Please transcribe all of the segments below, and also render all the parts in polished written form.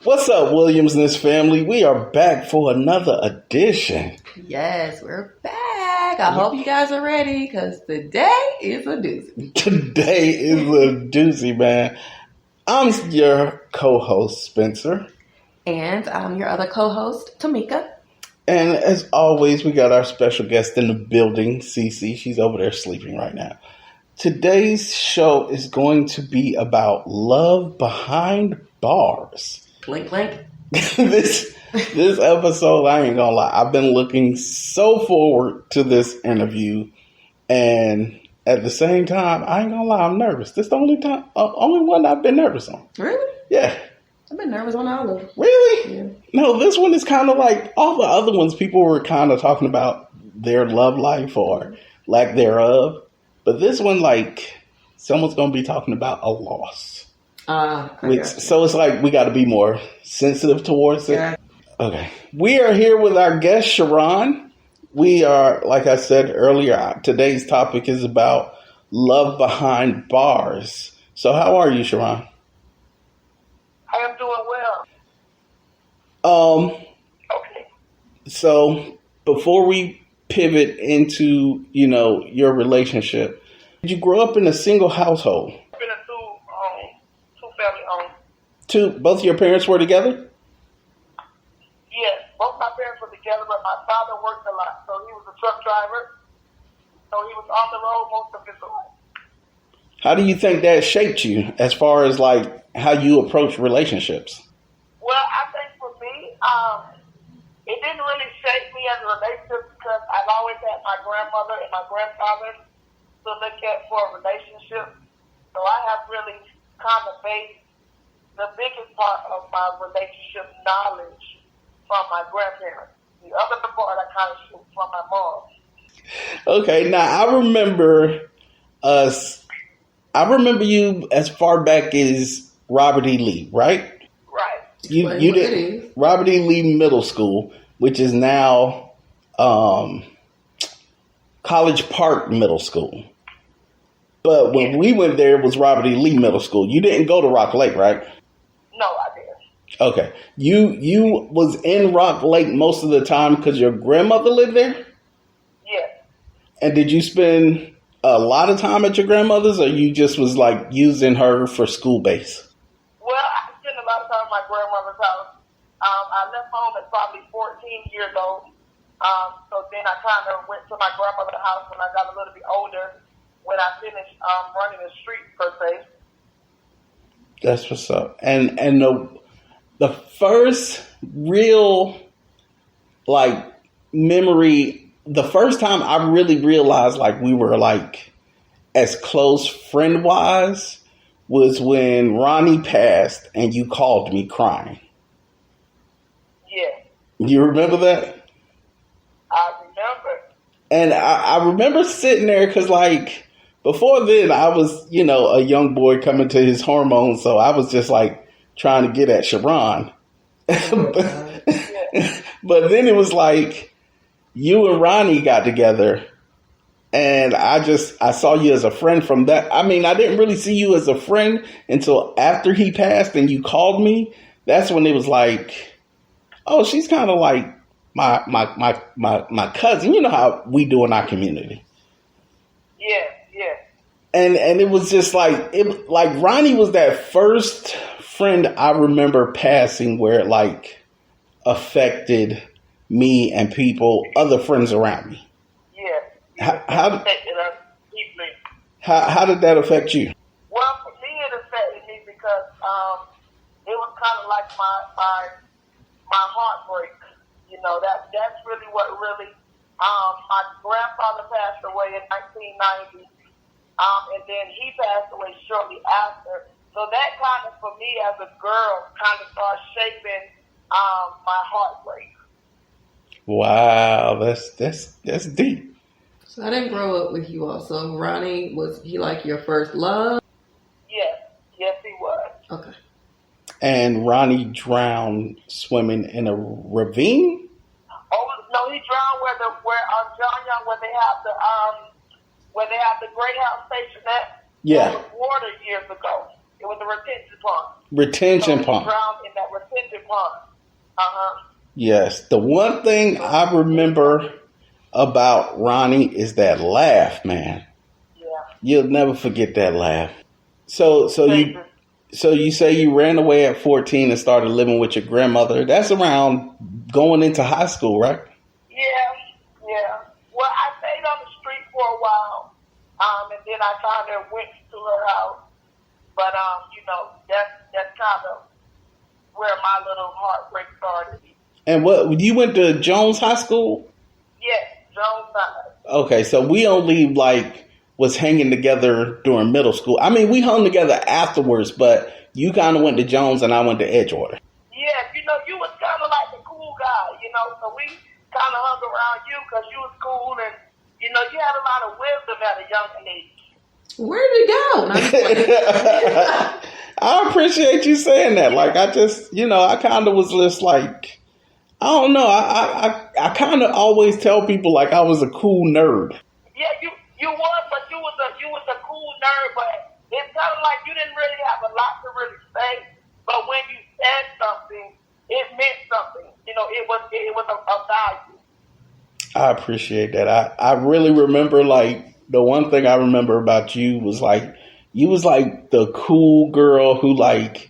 What's up, Williamsness family? We are back for another edition. Yes, we're back. I hope you guys are ready because today is a doozy. Today is a doozy, man. I'm your co-host, Spencer. And I'm your other co-host, Tamika. And as always, we got our special guest in the building, Cece. She's over there sleeping right now. Today's show is going to be about love behind bars. Blink, blink. This episode, I ain't gonna lie, I've been looking so forward to this interview, and at the same time, I ain't gonna lie, I'm nervous. This is the only one I've been nervous on. Really? Yeah. I've been nervous on all of them. Really? Yeah. No, this one is kind of like all the other ones. People were kind of talking about their love life or lack thereof, but this one, like, someone's gonna be talking about a loss. So it's like we got to be more sensitive towards it. Yeah. Okay. We are here with our guest, Sharon. We are, like I said earlier, today's topic is about love behind bars. So how are you, Sharon? I am doing well. Okay. So before we pivot into, your relationship, did you grow up in a single household? Both your parents were together? Yes, both my parents were together, but my father worked a lot. So he was a truck driver. So he was on the road most of his life. How do you think that shaped you as far as like how you approach relationships? Well, I think for me, it didn't really shape me as a relationship because I've always had my grandmother and my grandfather to look at for a relationship. So I have really kind of based the biggest part of my relationship knowledge from my grandparents. The other part I kind of shoot from my mom. Okay, now I remember you as far back as Robert E. Lee, right? Right. You did Robert E. Lee Middle School, which is now College Park Middle School. But when we went there, it was Robert E. Lee Middle School. You didn't go to Rock Lake, right? No, I didn't. Okay. You was in Rock Lake most of the time because your grandmother lived there? Yes. And did you spend a lot of time at your grandmother's, or you just was like using her for school base? Well, I spent a lot of time at my grandmother's house. I left home at probably 14 years old. So then I kind of went to my grandmother's house when I got a little bit older, when I finished running the street, per se. That's what's up. And the first real like memory, the first time I really realized like we were like as close friend wise was when Ronnie passed and you called me crying. Yeah. You remember that? I remember. And I remember sitting there because like before then, I was, a young boy coming to his hormones, so I was just like trying to get at Sharon. But then it was like you and Ronnie got together, and I saw you as a friend from that. I mean, I didn't really see you as a friend until after he passed, and you called me. That's when it was like, oh, she's kind of like my cousin. You know how we do in our community. Yeah. Yeah. And it was just like Ronnie was that first friend I remember passing where it like affected me and other friends around me. Yeah. How did that affect you? Well, for me it affected me because it was kind of like my heartbreak. That's really what really my grandfather passed away in 1990. And then he passed away shortly after. So that kind of, for me as a girl, kind of started shaping my heartbreak. Wow, that's deep. So I didn't grow up with you all. So Ronnie, was he like your first love? Yes, he was. Okay. And Ronnie drowned swimming in a ravine? Oh no, he drowned where John Young, where they have the Greyhound station at. Yeah. There was water years ago. It was a retention pond. Retention pond. He drowned in that retention 21. Yes. The one thing I remember about Ronnie is that laugh, man. Yeah. You'll never forget that laugh. So you say you ran away at 14 and started living with your grandmother. That's around going into high school, right? Yeah. Well, I stayed on the street for a while, and then I kind of went to her house. But that's kind of where my little heartbreak started. And what, you went to Jones High School? Yes, Jones High. Okay, so we only was hanging together during middle school. I mean, we hung together afterwards, but you kind of went to Jones and I went to Edgewater. Yeah, you was kind of like the cool guy, so we kind of hung around you because you was cool and, you had a lot of wisdom at a young age. Where did it go? I appreciate you saying that. Like, I just, I kind of was just like, I don't know. I kind of always tell people like I was a cool nerd. Yeah, you was, but you was a cool nerd, but it's kind of like you didn't really have a lot to really say. But when you said something, it meant something. It was a value. I appreciate that. I really remember, like, the one thing I remember about you was like, you was like the cool girl who, like,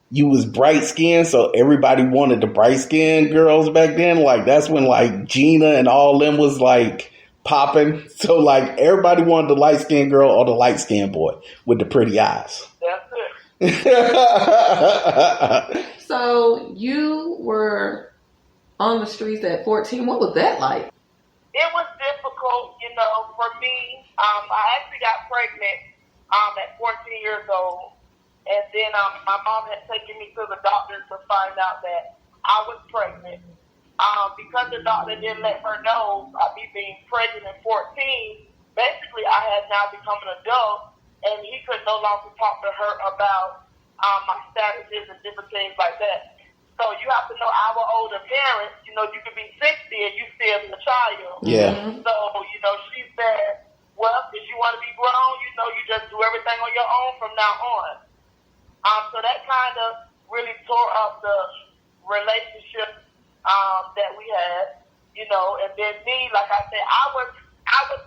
you was bright skinned, so everybody wanted the bright skinned girls back then. Like, that's when like Gina and all them was like popping. So like everybody wanted the light skinned girl or the light skinned boy with the pretty eyes. That's it. So you were on the streets at 14. What was that like? It was difficult, for me. I actually got pregnant at 14 years old. And then my mom had taken me to the doctor to find out that I was pregnant. Because the doctor didn't let her know about me being pregnant at 14, basically I had now become an adult, and he could no longer talk to her about my statuses and different things like that. So you have to know our older parents, you could be 60 and you still be a child. Yeah. So, she said, well, if you want to be grown, you just do everything on your own from now on. So that kind of really tore up the relationship that we had, and then me, like I said, I was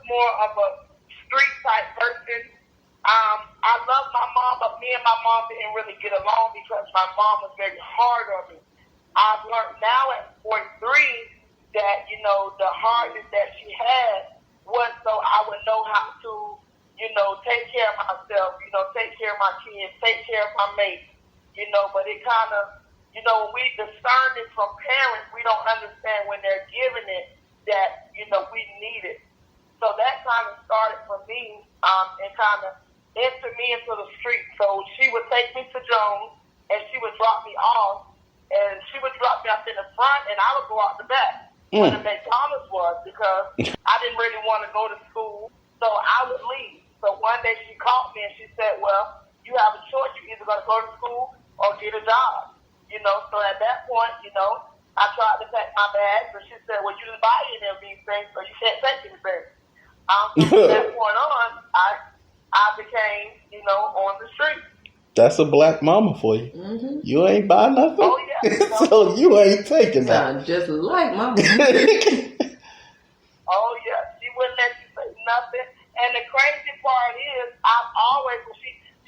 more of a street type person. I love my mom, but me and my mom didn't really get along because my mom was very hard on me. I've learned now at 43 that, the hardness that she had was so I would know how to, take care of myself, take care of my kids, take care of my mates, but it kind of, when we discern it from parents, we don't understand when they're giving it that, we need it. So that kind of started for me and kind of entered me into the street. So she would take me to Jones and she would drop me off and she would drop me off in the front and I would go out the back where the McDonald's was because I didn't really want to go to school. So I would leave. So one day she called me and she said, well, you have a choice. You're either going to go to school or get a job. So at that point, I tried to pack my bags, but she said, well, you didn't buy any of these things, so you can't take anything. So from that point on, I became, on the street. That's a black mama for you. Mm-hmm. You ain't buy nothing. Oh, yeah. So you ain't taking that. Sound just like mama. Oh, yeah. She wouldn't let you say nothing. And the crazy part is, I've always,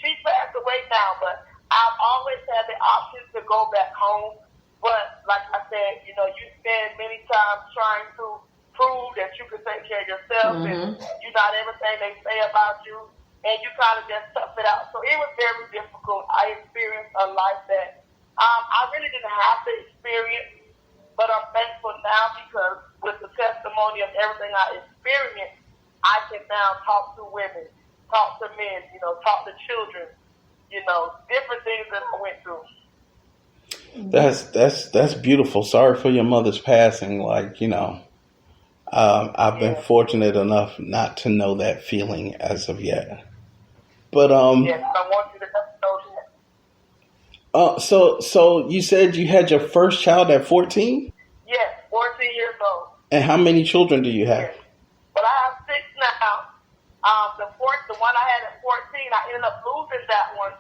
she passed away now, but I've always had the option to go back home. But like I said, you spend many times trying to prove that you can take care of yourself and you're not everything they say about you. And you kind of just tough it out. So it was very difficult. I experienced a life that I really didn't have to experience, but I'm thankful now because with the testimony of everything I experienced, I can now talk to women, talk to men, talk to children, different things that I went through. That's beautiful. Sorry for your mother's passing. Like, I've been fortunate enough not to know that feeling as of yet. But yes, I want you to know that. So you said you had your first child at 14? Yes, 14 years old. And how many children do you have? Yes. But I have 6 now. The one I had at 14, I ended up losing that one.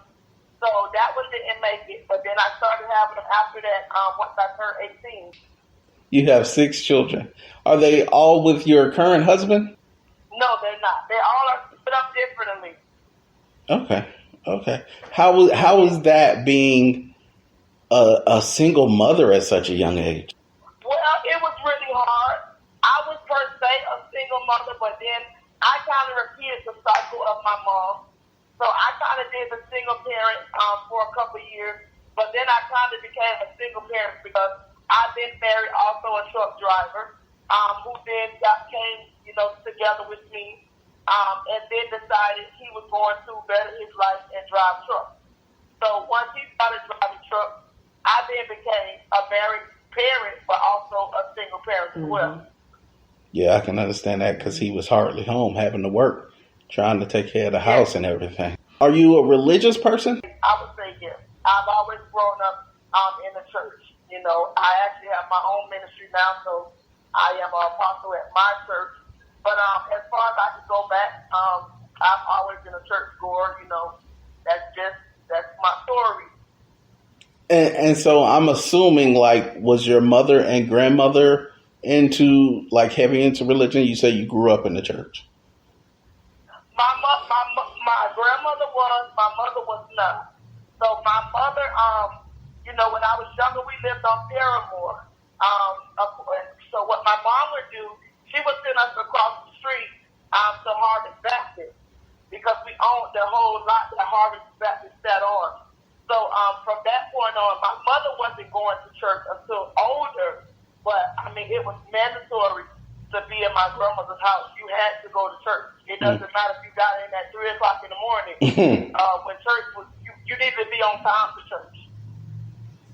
So that one didn't make it. But then I started having a after that, once I turned 18. You have 6 children. Are they all with your current husband? No, they're not. They all are split up differently. Okay. How is that being a single mother at such a young age? Well, it was really hard. I was per se a single mother, but then I kind of repeated the cycle of my mom. So I kind of did the single parent for a couple of years, but then I kind of became a single parent because I've been married also a truck driver who then came, together with me and then decided he was going to better his life and drive trucks. So once he started driving trucks, I then became a married parent, but also a single parent as well. Yeah, I can understand that because he was hardly home, having to work, trying to take care of the house and everything. Are you a religious person? I would say yes. I've always grown up in the church. I actually have my own ministry now, so I am an apostle at my church. But as far as I can go back, I've always been a church goer. That's my story. And so I'm assuming, was your mother and grandmother heavy into religion? You say you grew up in the church. My grandmother was, my mother was not. So my mother, when I was younger, we lived on Paramore. So what my mom would do, she would send us across the street to Harvest Baptist because we owned the whole lot that Harvest Baptist sat on. So from that point on, my mother wasn't going to church until older, but it was mandatory to be in my grandmother's house. You had to go to church. It doesn't matter if you got in at 3 o'clock in the morning. When church was, you needed to be on time for church.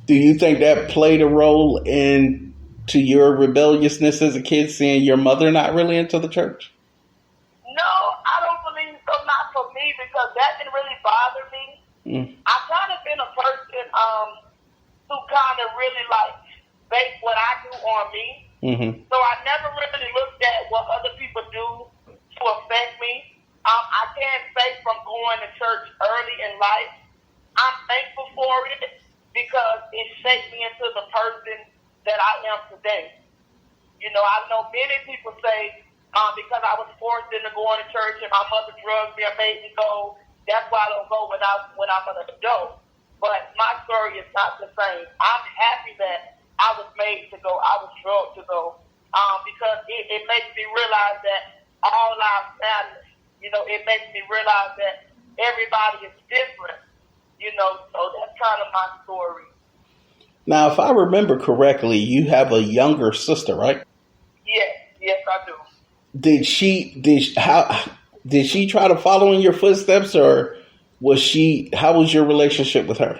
Do you think that played a role into your rebelliousness as a kid, seeing your mother not really into the church? No, I don't believe so. Not for me, because that didn't really bother me. I've kind of been a person who kind of really base what I do on me. So I never really looked at what other people do to affect me. I can't say from going to church early in life, I'm thankful for it because it shaped me into the person that I am today. I know many people say because I was forced into going to church and my mother drugged me and made me go, that's why I don't go when I'm an adult. But my story is not the same. I'm happy that I was made to go. I was drugged to go because it makes me realize that all lives matter. It makes me realize that everybody is different. So that's kind of my story. Now, if I remember correctly, you have a younger sister, right? Yes, I do. Did she try to follow in your footsteps, or how was your relationship with her?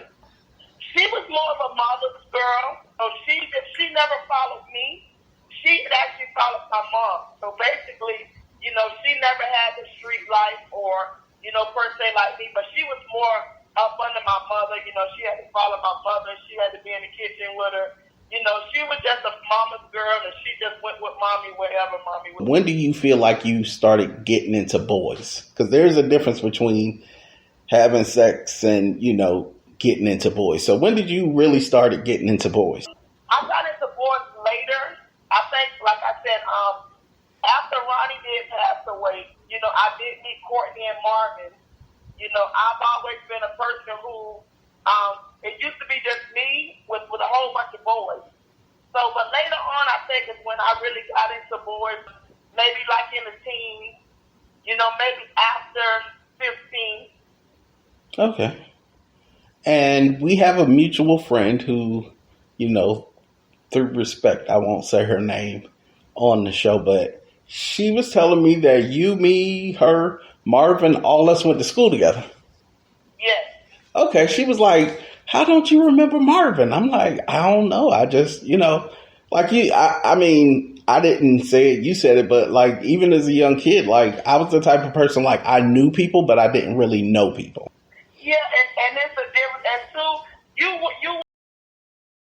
She was more of a mother's girl. So she never followed me. She had actually followed my mom. So basically, she never had the street life or, per se like me, but she was more up under my mother. She had to follow my mother. She had to be in the kitchen with her. She was just a mama's girl, and she just went with mommy wherever mommy was. When do you feel like you started getting into boys? Because there's a difference between having sex and, getting into boys. So when did you really start getting into boys? I got into boys later. I think, like I said, after Ronnie did pass away, I did meet Courtney and Marvin. I've always been a person who, it used to be just me with a whole bunch of boys. So, but later on, I think is when I really got into boys, maybe in the teens, maybe after 15. Okay. And we have a mutual friend who, through respect, I won't say her name on the show, but she was telling me that you, me, her, Marvin, all us went to school together. Yes. Okay. She was like, how don't you remember Marvin? I'm like, I don't know. I just, I didn't say it, you said it, but even as a young kid, I was the type of person, I knew people, but I didn't really know people. Yeah, and it's a difference. And two, you